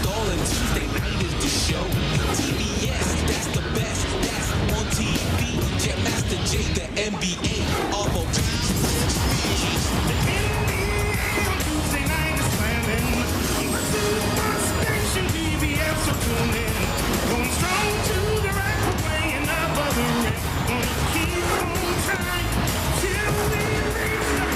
stalling. Tuesday night is the show. TBS, that's the best. That's on TV. Jetmaster J, the NBA. All over. The NBA on Tuesday night is slamming. On the superstation TBS, so tune in. Going strong to the right, we're playing up other end. Gonna keep on trying till we reach the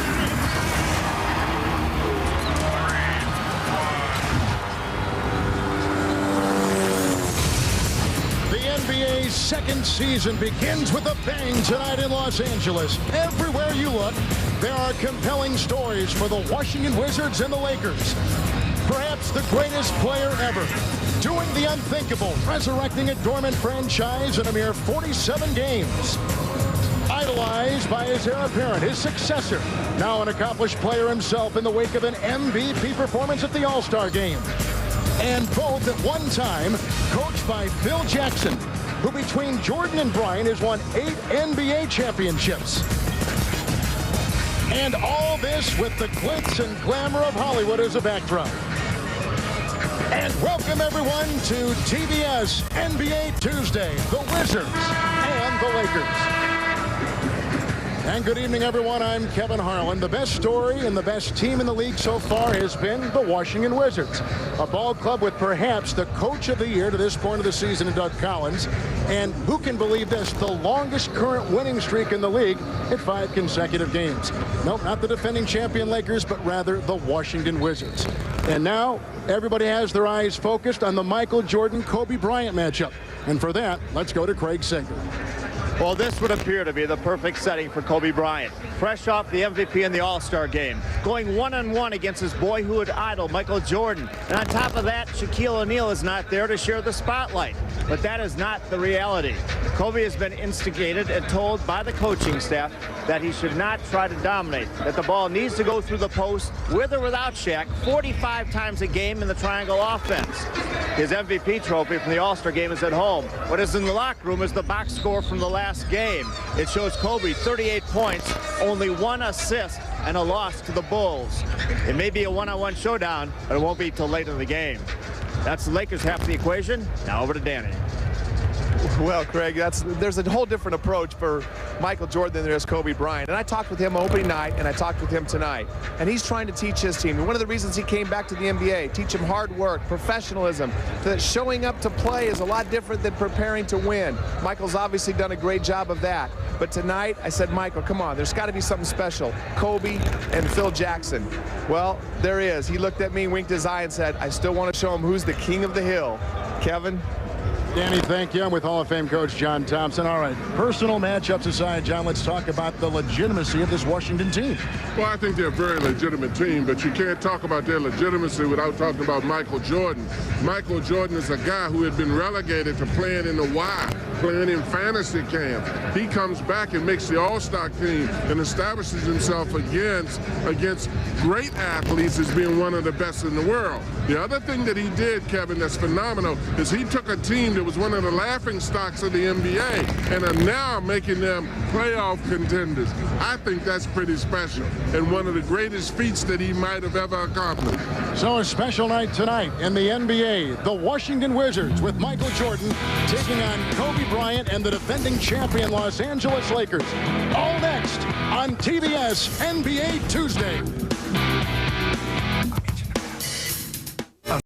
The NBA's second season begins with a bang tonight in Los Angeles. Everywhere you look, there are compelling stories for the Washington Wizards and the Lakers. Perhaps the greatest player ever, doing the unthinkable, resurrecting a dormant franchise in a mere 47 games. Idolized by his heir apparent, his successor, now an accomplished player himself in the wake of an MVP performance at the All-Star Game. And both at one time coached by Phil Jackson, who between Jordan and Bryant has won 8 NBA championships. And all this with the glitz and glamour of Hollywood as a backdrop. And welcome everyone to TBS NBA Tuesday, the Wizards and the Lakers. And good evening, everyone. I'm Kevin Harlan. The best story and the best team in the league so far has been the Washington Wizards, a ball club with perhaps the coach of the year to this point of the season in Doug Collins. And who can believe this? The longest current winning streak in the league at 5 consecutive games. Nope, not the defending champion Lakers, but rather the Washington Wizards. And now everybody has their eyes focused on the Michael Jordan-Kobe Bryant matchup. And for that, let's go to Craig Sager. Well, this would appear to be the perfect setting for Kobe Bryant. Fresh off the MVP in the All-Star game, going one-on-one against his boyhood idol, Michael Jordan. And on top of that, Shaquille O'Neal is not there to share the spotlight. But that is not the reality. Kobe has been instigated and told by the coaching staff that he should not try to dominate, that the ball needs to go through the post with or without Shaq 45 times a game in the triangle offense. His MVP trophy from the All-Star game is at home. What is in the locker room is the box score from the last game. It shows Kobe 38 points, only 1 assist, and a loss to the Bulls. It may be a one-on-one showdown, but it won't be till late in the game. That's the Lakers half of the equation. Now over to Danny. Well, Craig, there's a whole different approach for Michael Jordan than there is Kobe Bryant. And I talked with him opening night, and I talked with him tonight. And he's trying to teach his team. And one of the reasons he came back to the NBA, teach him hard work, professionalism, that showing up to play is a lot different than preparing to win. Michael's obviously done a great job of that. But tonight, I said, Michael, come on, there's got to be something special. Kobe and Phil Jackson. Well, there is. He looked at me, winked his eye, and said, I still want to show him who's the king of the hill. Kevin? Danny, thank you. I'm with Hall of Fame coach John Thompson. All right, personal matchups aside, John, let's talk about the legitimacy of this Washington team. Well, I think they're a very legitimate team, but you can't talk about their legitimacy without talking about Michael Jordan. Michael Jordan is a guy who had been relegated to playing in the Y, playing in fantasy camp. He comes back and makes the All-Star team and establishes himself against great athletes as being one of the best in the world. The other thing that he did, Kevin, that's phenomenal, is he took a team that was one of the laughing stocks of the NBA and are now making them playoff contenders. I think that's pretty special and one of the greatest feats that he might have ever accomplished. So a special night tonight in the NBA. The Washington Wizards with Michael Jordan taking on Kobe Bryant and the defending champion Los Angeles Lakers. All next on TBS NBA Tuesday.